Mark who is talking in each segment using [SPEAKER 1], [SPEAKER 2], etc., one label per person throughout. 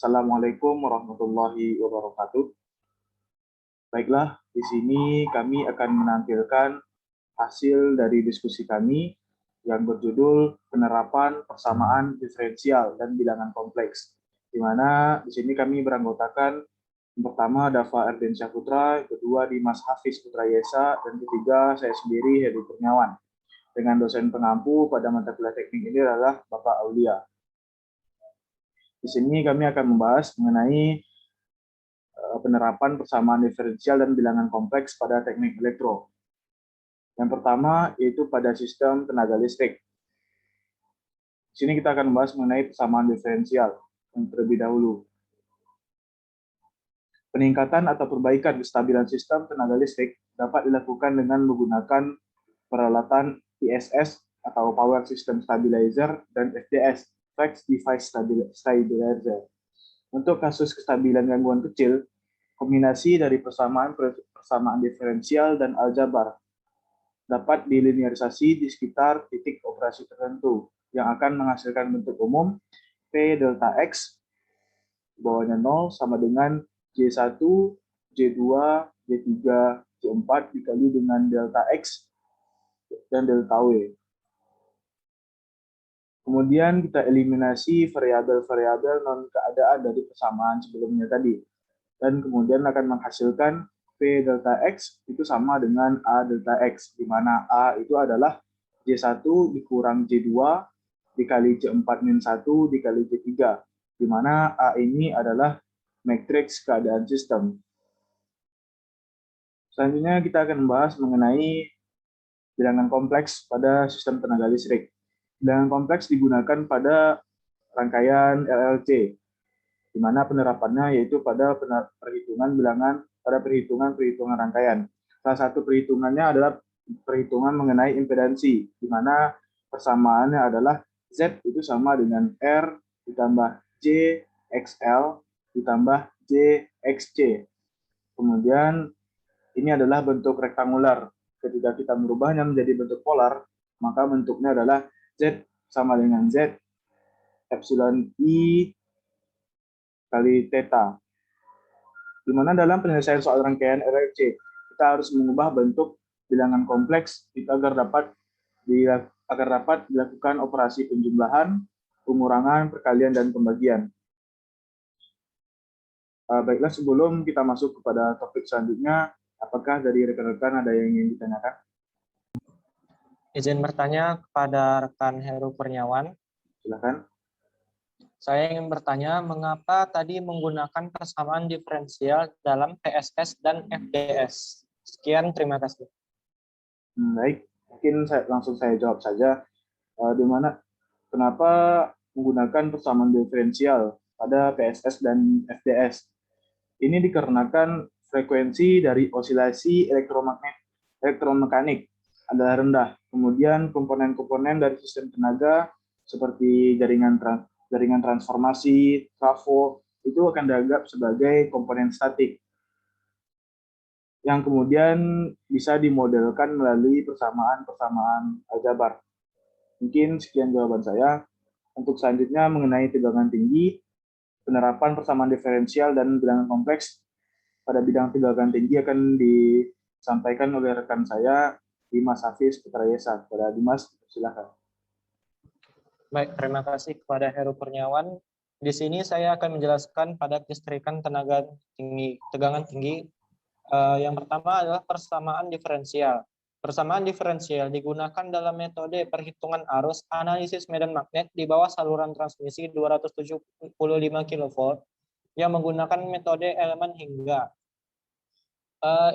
[SPEAKER 1] Assalamualaikum warahmatullahi wabarakatuh. Baiklah, di sini kami akan menampilkan hasil dari diskusi kami yang berjudul penerapan persamaan diferensial dan bilangan kompleks. Di mana di sini kami beranggotakan yang pertama Dava Erdensyah Putra, yang kedua Dimas Hafiz Putra Yesa, dan ketiga saya sendiri Hedi Kurniawan. Dengan dosen pengampu pada mata kuliah teknik ini adalah Bapak Aulia. Di sini kami akan membahas mengenai penerapan persamaan diferensial dan bilangan kompleks pada teknik elektro. Yang pertama yaitu pada sistem tenaga listrik. Di sini kita akan membahas mengenai persamaan diferensial yang terlebih dahulu. Peningkatan atau perbaikan kestabilan sistem tenaga listrik dapat dilakukan dengan menggunakan peralatan PSS atau Power System Stabilizer dan FDS, Fixed Device Stabilizer. Untuk kasus kestabilan gangguan kecil, kombinasi dari persamaan diferensial dan aljabar dapat dilinearisasi di sekitar titik operasi tertentu yang akan menghasilkan bentuk umum P delta X bawahnya 0 sama dengan J1, J2, J3, J4 dikali dengan delta X dan delta W. Kemudian kita eliminasi variabel-variabel non-keadaan dari persamaan sebelumnya tadi. Dan kemudian akan menghasilkan P delta X itu sama dengan A delta X, di mana A itu adalah J1 dikurang J2 dikali J4-1 dikali J3, di mana A ini adalah matriks keadaan sistem. Selanjutnya kita akan membahas mengenai bilangan kompleks pada sistem tenaga listrik. Bilangan kompleks digunakan pada rangkaian LLC, di mana penerapannya yaitu pada perhitungan bilangan pada perhitungan rangkaian. Salah satu perhitungannya adalah perhitungan mengenai impedansi, di mana persamaannya adalah Z itu sama dengan R ditambah J XL ditambah J XC. Kemudian ini adalah bentuk rektangular. Ketika kita merubahnya menjadi bentuk polar, maka bentuknya adalah Z sama dengan Z epsilon I kali theta. Di mana dalam penyelesaian soal rangkaian RLC, kita harus mengubah bentuk bilangan kompleks agar dapat dilakukan operasi penjumlahan, pengurangan, perkalian, dan pembagian. Baiklah, sebelum kita masuk kepada topik selanjutnya, apakah dari rekan-rekan ada yang ingin ditanyakan?
[SPEAKER 2] Izin bertanya kepada rekan Heru Kurniawan.
[SPEAKER 1] Silakan.
[SPEAKER 2] Saya ingin bertanya, mengapa tadi menggunakan persamaan diferensial dalam PSS dan FDS? Sekian, terima kasih.
[SPEAKER 1] Baik, mungkin langsung saya jawab saja. Kenapa menggunakan persamaan diferensial pada PSS dan FDS? Ini dikarenakan frekuensi dari osilasi elektromekanik adalah rendah. Kemudian komponen-komponen dari sistem tenaga seperti jaringan transformasi, trafo, itu akan dianggap sebagai komponen statik yang kemudian bisa dimodelkan melalui persamaan aljabar. Mungkin sekian jawaban saya. Untuk selanjutnya mengenai tegangan tinggi, penerapan persamaan diferensial dan bilangan kompleks pada bidang tegangan tinggi akan disampaikan oleh rekan saya, Dimas Hafiz Putra Yesa. Kepada Dimas, silakan.
[SPEAKER 2] Baik, terima kasih kepada Heru Kurniawan. Di sini saya akan menjelaskan pada kelistrikan tegangan tinggi. Yang pertama adalah persamaan diferensial. Persamaan diferensial digunakan dalam metode perhitungan arus analisis medan magnet di bawah saluran transmisi 275 kV yang menggunakan metode elemen hingga.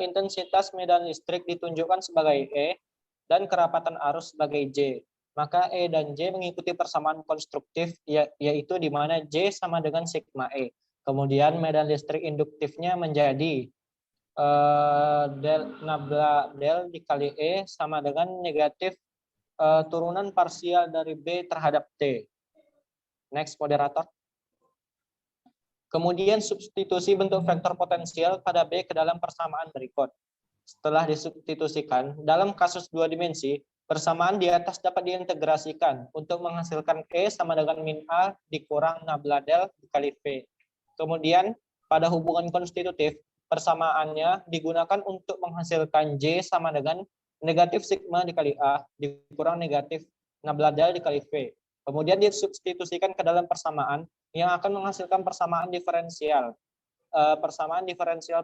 [SPEAKER 2] Intensitas medan listrik ditunjukkan sebagai E dan kerapatan arus sebagai J. Maka E dan J mengikuti persamaan konstruktif, yaitu di mana J sama dengan sigma E. Kemudian medan listrik induktifnya menjadi del nabla del dikali E sama dengan negatif turunan parsial dari B terhadap T. Next, moderator. Kemudian substitusi bentuk vektor potensial pada B ke dalam persamaan berikut. Setelah disubstitusikan, dalam kasus dua dimensi, persamaan di atas dapat diintegrasikan untuk menghasilkan E sama dengan min A dikurang nabla del dikali V. Kemudian pada hubungan konstitutif, persamaannya digunakan untuk menghasilkan J sama dengan negatif sigma dikali A dikurang negatif nabladal dikali V. Kemudian disubstitusikan ke dalam persamaan yang akan menghasilkan persamaan diferensial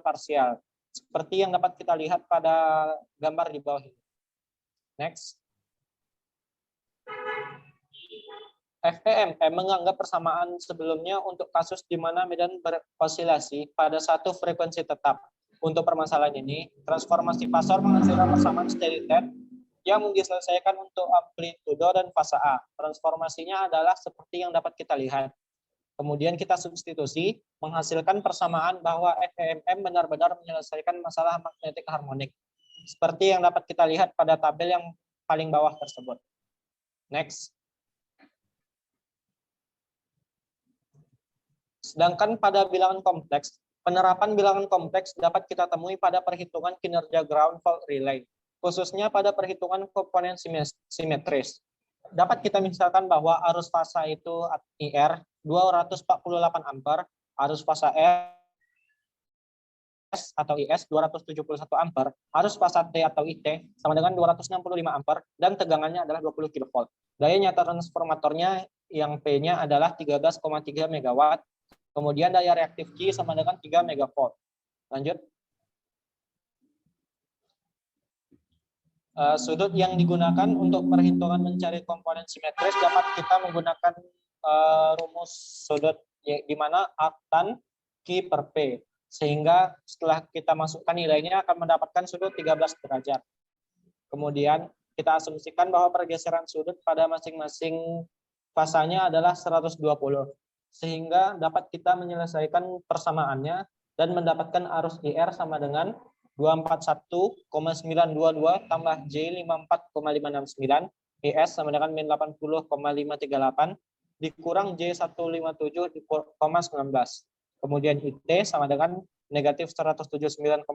[SPEAKER 2] parsial. Seperti yang dapat kita lihat pada gambar di bawah ini. Next. FEMM menganggap persamaan sebelumnya untuk kasus di mana medan berosilasi pada satu frekuensi tetap. Untuk permasalahan ini, transformasi fasor menghasilkan persamaan steady state yang diselesaikan untuk amplitudo dan fase A. Transformasinya adalah seperti yang dapat kita lihat. Kemudian kita substitusi, menghasilkan persamaan bahwa FEMM benar-benar menyelesaikan masalah magnetik harmonik. Seperti yang dapat kita lihat pada tabel yang paling bawah tersebut. Next. Sedangkan pada bilangan kompleks, penerapan bilangan kompleks dapat kita temui pada perhitungan kinerja ground fault relay, khususnya pada perhitungan komponen simetris. Dapat kita misalkan bahwa arus fasa itu IR 248 ampere, arus fasa S atau IS 271 ampere, arus fasa T atau IT sama dengan 265 ampere, dan tegangannya adalah 20 kV. Daya nyata transformatornya yang P-nya adalah 13,3 MW. Kemudian daya reaktif Q sama dengan 3 MV. Lanjut. Sudut yang digunakan untuk perhitungan mencari komponen simetris dapat kita menggunakan rumus sudut di mana arctan Q per P. Sehingga setelah kita masukkan nilainya akan mendapatkan sudut 13 derajat. Kemudian kita asumsikan bahwa pergeseran sudut pada masing-masing fasanya adalah 120. Sehingga dapat kita menyelesaikan persamaannya dan mendapatkan arus IR sama dengan 241,922 tambah J 54,569, IS sama dengan min 80,538 dikurang J 157,19. Kemudian IT sama dengan negatif 179,75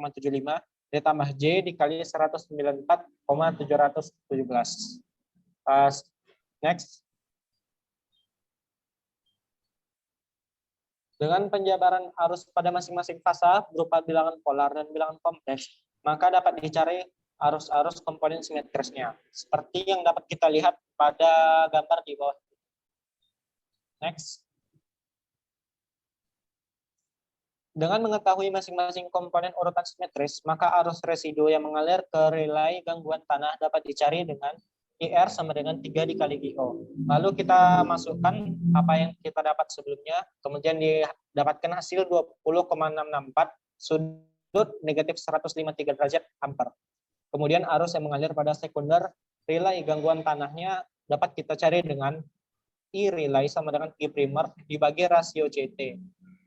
[SPEAKER 2] ditambah J dikali 194,717. Next. Dengan penjabaran arus pada masing-masing fasa berupa bilangan polar dan bilangan kompleks, maka dapat dicari arus-arus komponen simetrisnya, seperti yang dapat kita lihat pada gambar di bawah. Next. Dengan mengetahui masing-masing komponen urutan simetris, maka arus residu yang mengalir ke relay gangguan tanah dapat dicari dengan IR sama dengan 3 dikali GO. Lalu kita masukkan apa yang kita dapat sebelumnya, kemudian didapatkan hasil 20,664, sudut negatif 153 derajat ampere. Kemudian arus yang mengalir pada sekunder relay gangguan tanahnya dapat kita cari dengan I relay sama dengan I primer dibagi rasio CT.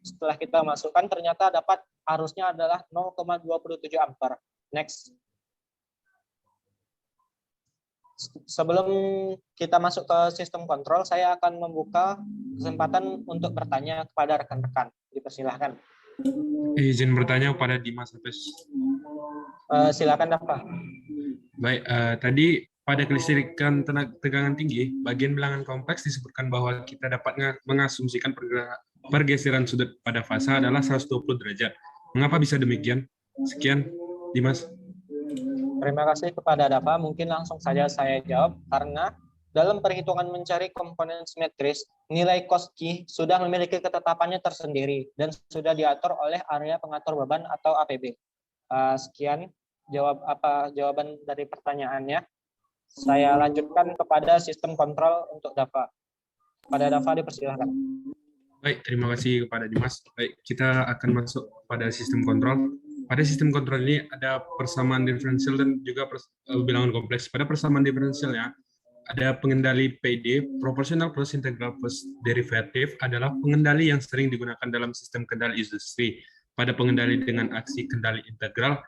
[SPEAKER 2] Setelah kita masukkan ternyata dapat arusnya adalah 0,27 ampere. Next. Sebelum kita masuk ke sistem kontrol, saya akan membuka kesempatan untuk bertanya kepada rekan-rekan. Dipersilahkan.
[SPEAKER 3] Izin bertanya kepada Dimas Apes.
[SPEAKER 2] Silakan Dafa.
[SPEAKER 3] Baik, tadi pada kelistrikan tegangan tinggi, bagian bilangan kompleks disebutkan bahwa kita dapat mengasumsikan pergeseran sudut pada fasa adalah 120 derajat. Mengapa bisa demikian? Sekian, Dimas.
[SPEAKER 2] Terima kasih kepada Dafa. Mungkin langsung saja saya jawab, karena dalam perhitungan mencari komponen simetris, nilai cos Q sudah memiliki ketetapannya tersendiri dan sudah diatur oleh area pengatur beban atau APB. Sekian jawaban dari pertanyaannya. Saya lanjutkan kepada sistem kontrol untuk Dafa. Pada Dafa dipersilahkan.
[SPEAKER 3] Baik, terima kasih kepada Dimas. Baik, kita akan masuk pada sistem kontrol. Pada sistem kontrol ini ada persamaan diferensial dan juga bilangan kompleks. Pada persamaan diferensialnya ada pengendali PD, proporsional plus integral plus derivatif adalah pengendali yang sering digunakan dalam sistem kendali industri. Pada pengendali dengan aksi kendali integral,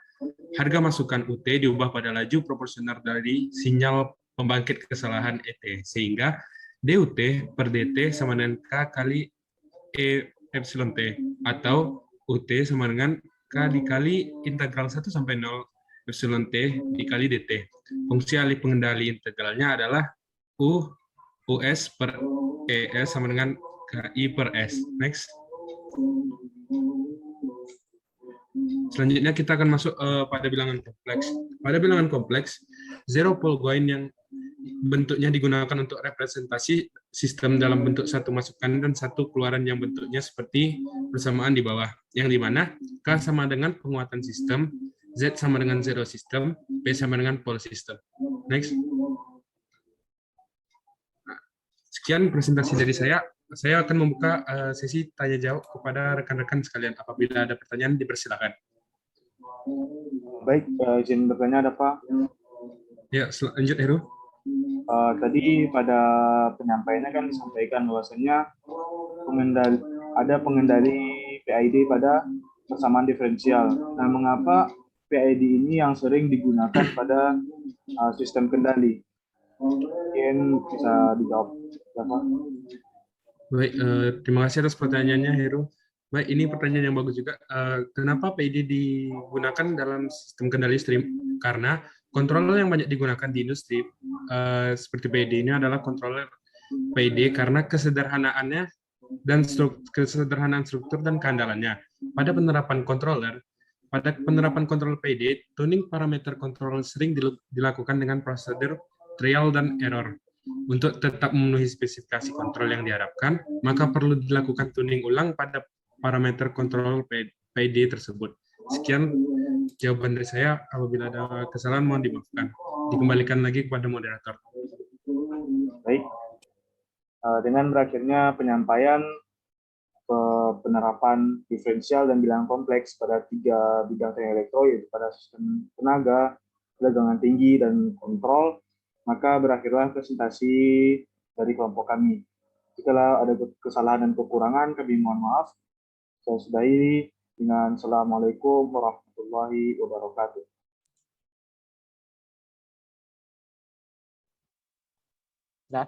[SPEAKER 3] harga masukan UT diubah pada laju proporsional dari sinyal pembangkit kesalahan ET, sehingga DUT per DT sama dengan K kali E epsilon T, atau UT sama dengan K dikali integral 1 sampai 0 epsilon T dikali DT. Fungsi alih pengendali integralnya adalah US per ES sama dengan KI per S. Next. Selanjutnya kita akan masuk pada bilangan kompleks. Pada bilangan kompleks, zero Pogoin yang bentuknya digunakan untuk representasi sistem dalam bentuk satu masukan dan satu keluaran yang bentuknya seperti persamaan di bawah, yang dimana K sama dengan penguatan sistem, Z sama dengan zero sistem, P sama dengan pole sistem. Next. Sekian presentasi dari saya. Saya akan membuka sesi tanya jawab kepada rekan-rekan sekalian. Apabila ada pertanyaan, dipersilakan.
[SPEAKER 1] Baik, izin bertanya ada Pak.
[SPEAKER 3] Ya, lanjut Heru.
[SPEAKER 1] Tadi pada penyampaiannya kan disampaikan bahwasanya ada pengendali PID pada persamaan diferensial. Nah, mengapa PID ini yang sering digunakan pada sistem kendali? Mungkin bisa dijawab, Pak.
[SPEAKER 3] Baik, terima kasih atas pertanyaannya, Heru. Baik, ini pertanyaan yang bagus juga. Kenapa PID digunakan dalam sistem kendali stream? Karena controller yang banyak digunakan di industri seperti PID ini adalah controller PID karena kesederhanaannya dan kesederhanaan struktur dan keandalannya. Pada penerapan controller PID, tuning parameter controller sering dilakukan dengan prosedur trial dan error. Untuk tetap memenuhi spesifikasi kontrol yang diharapkan, maka perlu dilakukan tuning ulang pada parameter kontrol PID tersebut. Sekian jawaban dari saya. Apabila ada kesalahan, mohon dimaafkan. Dikembalikan lagi kepada moderator.
[SPEAKER 1] Baik. Dengan berakhirnya penyampaian penerapan diferensial dan bilangan kompleks pada 3 bidang teknik elektro, yaitu pada sistem tenaga, tegangan tinggi, dan kontrol, maka berakhirlah presentasi dari kelompok kami. Jika ada kesalahan dan kekurangan, kami mohon maaf. Saya sudahi dengan Assalamualaikum warahmatullahi wabarakatuh.
[SPEAKER 2] Dah.